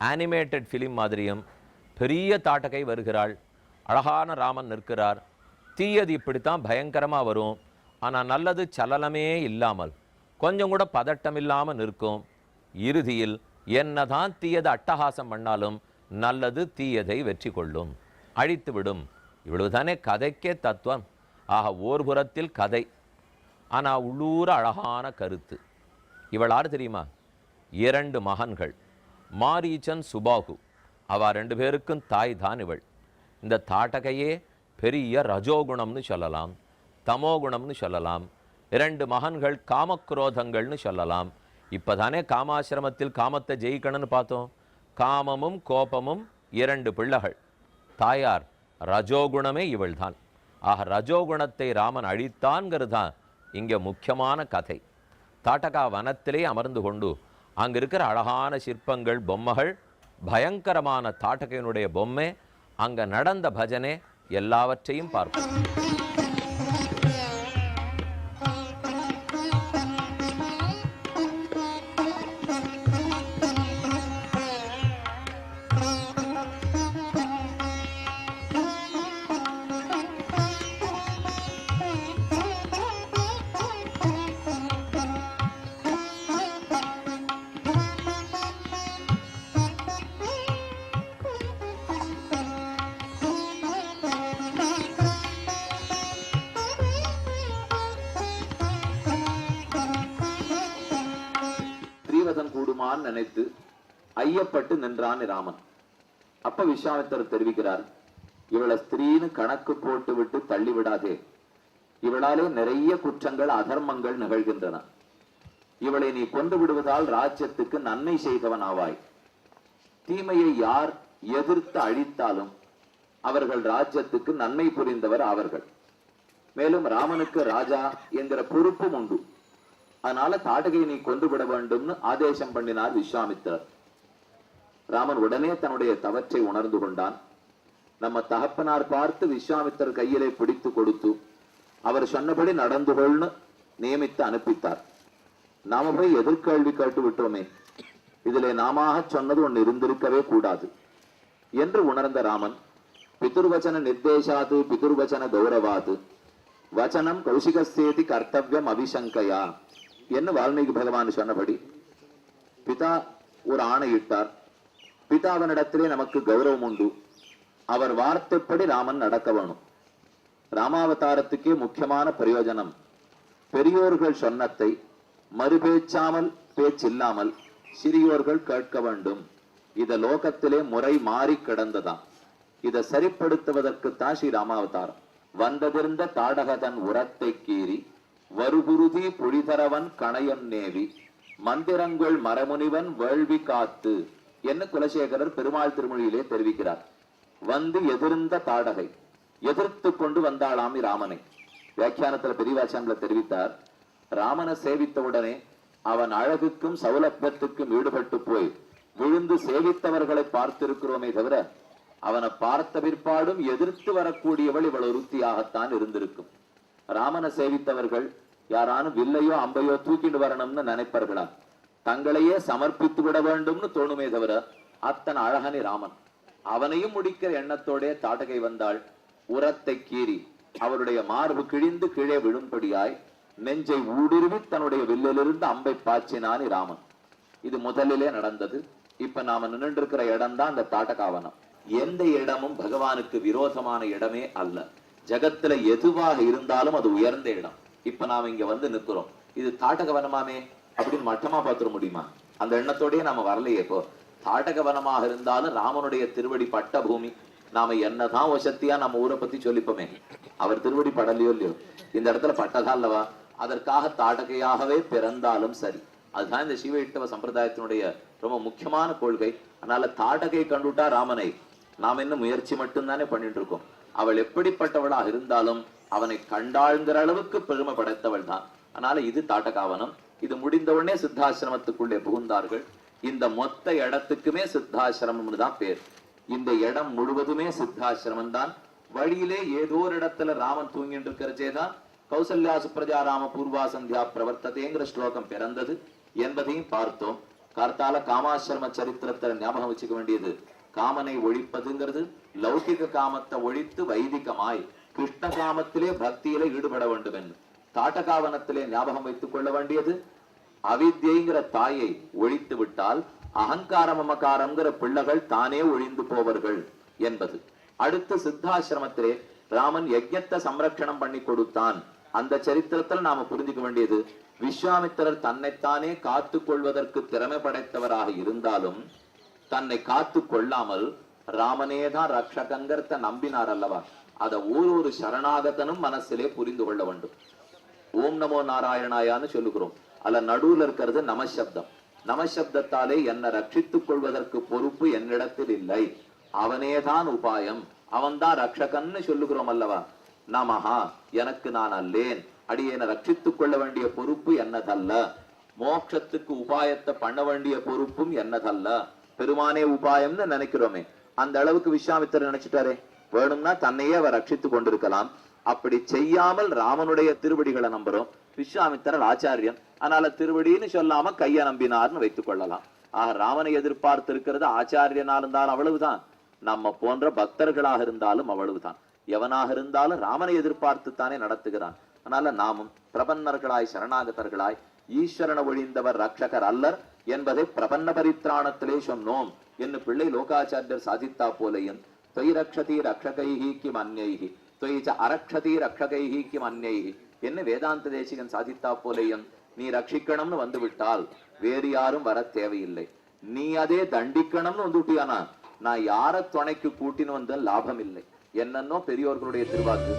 ஆனிமேட்டட் ஃபிலிம் மாதிரியும் பெரிய தாட்டகை வருகிறாள். அழகான ராமன் நிற்கிறார். தீயது இப்படித்தான் பயங்கரமாக வரும். ஆனால் நல்லது சலனமே இல்லாமல், கொஞ்சம் கூட பதட்டம் இல்லாமல் நிற்கும். இறுதியில் என்னதான் தீயது அட்டகாசம் பண்ணாலும் நல்லது தீயதை வெற்றி கொள்ளும், அழித்துவிடும். இவ்வளவுதானே கதைக்கே தத்துவம். ஆக ஓர் புறத்தில் கதை, ஆனால் உள்ளூர அழகான கருத்து. இவள் யார் தெரியுமா? 2 மகன்கள், மாரீச்சன் சுபாகு. அவ 2 பேருக்கும் தாய் தான் இவள். இந்த தாட்டகையே பெரிய ரஜோகுணம்னு சொல்லலாம், தமோகுணம்னு சொல்லலாம். 2 மகன்கள் காமக்ரோதங்கள்னு சொல்லலாம். இப்போ தானே காமாசிரமத்தில் காமத்தை ஜெயிக்கணும்னு பார்த்தோம். காமமும் கோபமும் 2 பிள்ளைகள். தாயார் ரஜோகுணமே இவள் தான். ஆக ரஜோகுணத்தை ராமன் அழித்தான்கிறது தான் இங்கே முக்கியமான கதை. தாட்டகா வனத்திலே அமர்ந்து கொண்டு அங்கே இருக்கிற அழகான சிற்பங்கள், பொம்மைகள், பயங்கரமான தாட்டகையினுடைய பொம்மை, அங்கே நடந்த பஜனை எல்லாவற்றையும் பார்ப்போம். கூடுமான்னு நினைத்து ஐயப்பட்டு நின்றான் ராமன். அப்ப விஸ்வாமித்திரர் தெரிவிக்கிறார், இவளை ஸ்திரீன்னு கணக்கு போட்டு விட்டு தள்ளி விடாதே. இவளாலே நிறைய குற்றங்கள், அதர்மங்கள் நிகழ்கின்றன. இவளை நீ கொண்டு விடுவதால் ராஜ்யத்துக்கு நன்மை செய்தவன் ஆவாய். தீமையை யார் எதிர்த்து அழித்தாலும் அவர்கள் ராஜ்யத்துக்கு நன்மை புரிந்தவர் ஆவர்கள். மேலும் ராமனுக்கு ராஜா என்கிற பொறுப்பும் உண்டு. அதனால தாட்டகையை நீ கொண்டு விட வேண்டும்னு ஆதேசம் பண்ணினார் விஸ்வாமித்திரர். ராமன் உடனே தன்னுடைய தவற்றை உணர்ந்து கொண்டான். நம்ம தகப்பனார் பார்த்து விஸ்வாமித்திரர் கையிலே பிடித்து கொடுத்து அவர் சொன்னபடி நடந்து கொள்னு நியமித்து அனுப்பித்தார். நாம போய் எதிர்கேள்வி கேட்டு விட்டோமே, இதிலே நாம சொன்னது ஒன்று இருந்திருக்கவே கூடாது என்று உணர்ந்த ராமன், பிதுர்வச்சன நிர்தேசாது பிதுர்வச்சன கௌரவாது வச்சனம் கௌசிகஸ்யேதி கர்த்தவ்யம் அபிசங்கையா என்று வால்மீகி பகவான் சொன்னபடி பிதா ஒரு ஆணையிட்டார். பிதாவினிடத்திலே நமக்கு கௌரவம் உண்டு. அவர் வார்த்தைப்படி ராமன் நடக்க வேணும். ராமாவதாரத்துக்கே முக்கியமான பிரயோஜனம் பெரியோர்கள் சொன்னத்தை மறுபேச்சாமல் பேச்சில்லாமல் சிறியோர்கள் கேட்க வேண்டும். இத லோகத்திலே முறை மாறி கிடந்ததாம். இதை சரிப்படுத்துவதற்குத்தான் ஸ்ரீ ராமாவதாரம். வந்ததிர்ந்த தாடகதன் உரத்தை கீறி வருகுருதி பொழிதரவன் கணையன் நேவி மந்திரங்கள் மரமுனிவன் வேள்வி காத்து என்ன குலசேகரர் பெருமாள் திருமொழியிலே தெரிவிக்கிறார். வந்து எதிர்ந்த தாடகை, எதிர்த்து கொண்டு வந்தாளாமி ராமனை. வியாக்கியானத்துல பெரியவாச்சான்ல தெரிவித்தார், ராமனை சேவித்தவுடனே அவன் அழகுக்கும் சௌலபியத்துக்கும் ஈடுபட்டு போய் விழுந்து சேவித்தவர்களை பார்த்திருக்கிறோமே தவிர அவனை பார்த்த பிற்பாடும் எதிர்த்து வரக்கூடியவள் இவள் ஒருத்தியாகத்தான் இருந்திருக்கும். ராமனை சேவித்தவர்கள் யாரானும் வில்லையோ அம்பையோ தூக்கிட்டு வரணும்னு நினைப்பார்களா? தங்களையே சமர்ப்பித்து விட வேண்டும்னு தோணுமே தவிர அத்தன் அழகனி ராமன். அவனையும் முடிக்கிற எண்ணத்தோடே தாடகை வந்தாள். உரத்தை கீறி அவருடைய மார்பு கிழிந்து கீழே விழும்படியாய் நெஞ்சை ஊடுருவி தன்னுடைய வில்லிலிருந்து அம்பை பாய்ச்சினானி ராமன். இது முதலிலே நடந்தது. இப்ப நாம நின்று இருக்கிற இடம் தான் அந்த தாட்டகாவனம். எந்த இடமும் பகவானுக்கு விரோதமான இடமே அல்ல. ஜகத்துல எதுவாக இருந்தாலும் அது உயர்ந்த இடம். இப்ப நாம இங்க வந்து நிற்கிறோம், இது தாட்டகவனமாமே அப்படின்னு மட்டமா பார்த்துட முடியுமா? அந்த எண்ணத்தோடய நாம வரலையே. இப்போ தாட்டகவனமாக இருந்தாலும் ராமனுடைய திருவடி பட்ட பூமி. நாம என்னதான் வசத்தியா நம்ம ஊரை பத்தி சொல்லிப்போமே, அவர் திருவடி படலையோ இல்லையோ, இந்த இடத்துல பட்டதா அல்லவா? அதற்காக தாடகையாகவே பிறந்தாலும் சரி. அதுதான் இந்த சிவ வைஷ்ணவ சம்பிரதாயத்தினுடைய ரொம்ப முக்கியமான கொள்கை. அதனால தாடகை கண்டுட்டா ராமனை நாம் என்ன முயற்சி மட்டும்தானே பண்ணிட்டு இருக்கோம். அவள் எப்படிப்பட்டவளாக இருந்தாலும் அவனை கண்டாள்ங்கிற அளவுக்கு பெருமை படைத்தவள் தான். அதனால இது தாட்டகாவனம். இது முடிந்தவுடனே சித்தாசிரமத்துக்குள்ளே புகுந்தார்கள். இந்த மொத்த இடத்துக்குமே சித்தாசிரமம்னு தான் பேர். இந்த இடம் முழுவதுமே சித்தாசிரமம் தான். வழியிலே ஏதோ ஒரு இடத்துல ராமன் தூங்கிட்டு இருக்கிறச்சேதான் கௌசல்யா சுப்ரஜா ராம பூர்வா சந்தியா பிரவர்த்ததேங்கிற ஸ்லோகம் பிறந்தது என்பதையும் பார்த்தோம். கார்த்தால காமாசிரம சரித்திரத்தை ஞாபகம் வச்சுக்க வேண்டியது. காமனை ஒழிப்பதுங்கிறது லௌகிக காமத்தை ஒழித்து வைதிகமாய் கிருஷ்ண காமத்திலே பக்தியிலே ஈடுபட வேண்டும் என்று. தாட்டகாவனத்திலே ஞாபகம் வைத்துக் கொள்ள வேண்டியது, அவித்யைங்கிற தாயை ஒழித்து விட்டால் அகங்கார மமகாரங்கிற பிள்ளைகள் தானே ஒழிந்து போவார்கள் என்பது. அடுத்து சித்தாசிரமத்திலே ராமன் யஜ்ஞத்தை சம்ரட்சணம் பண்ணி கொடுத்தான். அந்த சரித்திரத்தில் நாம புரிஞ்சுக்க வேண்டியது, விஸ்வாமித்திரர் தன்னைத்தானே காத்து கொள்வதற்கு திறமை படைத்தவராக இருந்தாலும் தன்னை காத்து கொள்ளாமல் ராமனேதான் ரக்ஷகங்கர்த்த நம்பினார் அல்லவா? அத ஒரு சரணாகத்தனும் மனசிலே புரிந்து கொள்ள வேண்டும். ஓம் நமோ நாராயணாயான்னு சொல்லுகிறோம். அல்ல நடுவுல இருக்கிறது நமசப்தம். நமசப்தத்தாலே என்னை ரட்சித்துக் கொள்வதற்கு பொறுப்பு என்னிடத்தில் இல்லை, அவனேதான் உபாயம், அவன்தான் ரக்ஷகன்னு சொல்லுகிறோம் அல்லவா? நமஹா, எனக்கு நான் அல்லேன், அடியேனை ரட்சித்துக் கொள்ள வேண்டிய பொறுப்பு என்னதல்ல, மோட்சத்துக்கு உபாயத்தை பண்ண வேண்டிய பொறுப்பும் என்னதல்ல, பெருமானே உபாயம்னு நினைக்கிறோமே. அந்த அளவுக்கு விஸ்வாமித்திரர் நினைச்சிட்டாரே, வேணும்னா தன்னையே அவர் ரட்சித்துக் கொண்டிருக்கலாம். அப்படி செய்யாமல் ராமனுடைய திருவடிகளை நம்புறோம். விஸ்வாமித்திரர் ஆச்சாரியன், அதனால திருவடின்னு சொல்லாம கைய நம்பினார்னு வைத்துக் கொள்ளலாம். ஆக ராமனை எதிர்பார்த்து இருக்கிறது ஆச்சாரியனா இருந்தாலும் அவ்வளவுதான், நம்ம போன்ற பக்தர்களாக இருந்தாலும் அவ்வளவுதான். எவனாக இருந்தாலும் ராமனை எதிர்பார்த்து தானே நடத்துகிறான். அதனால நாமும் பிரபன்னர்களாய் சரணாகதர்களாய் ஈஸ்வரனை ஒழிந்தவர் ரட்சகர் அல்லர் என்பதை பிரபன்ன பரித்ராணத்திலே சொன்னோம் என்று பிள்ளை லோகாச்சாரியர் சாதித்தா போலையும் தொய் ரக்ஷதி ரக்ஷகைஹி கிம் அன்யைஹி தொய்ச அரக்ஷதி ரக்ஷகைஹி கிம் அன்யைஹி என்று வேதாந்த தேசிகன் சாதித்தா போலையும் நீ ரட்சிக்கணும்னு வந்து விட்டால் வேறு யாரும் வர தேவையில்லை, நீ அதே தண்டிக்கணும்னு வந்துட்டியானா நான் யார துணைக்கு கூட்டின்னு வந்த லாபம் இல்லை என்னன்னோ பெரியோர்களுடைய திருவாக்கு.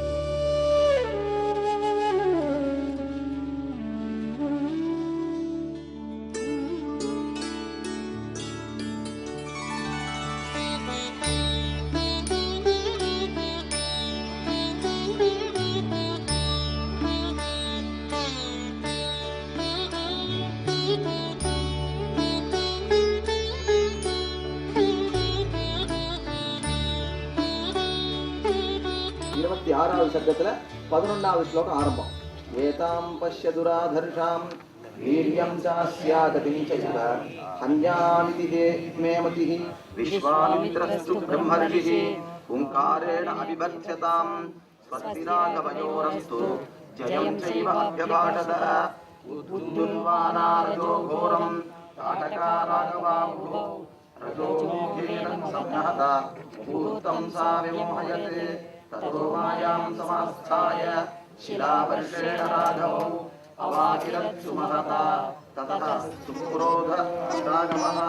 ஆறாவது சர்க்கத்துல 11வது ஸ்லோகம் ஆரம்பம். ஏதாம் பஷ்யதுராதர்ஷாம் வீர்யம் சாஸ்யாததிம் சைவ ஹன்யாமிதி மே மதிஹி விஸ்வாமித்ரஸ்து பிரம்மர்ஷிஹி ஓங்காரேண அபிபத்யதாம் ஸ்வஸ்திராகவயோரஸ்து ஜயம் சைவ அப்யபாடத உத்துன்வானாரதோ கோரம் தாடகாராகவாபுவோ ரஜோ மோகேனம் சம்ஞாத பூர்த்தம் சா விமோஹயதே ततो मायां समास्थाय शिलावर्षेण राघवौ अवाकिरत्सु महता ततः सुक्रोध राघवः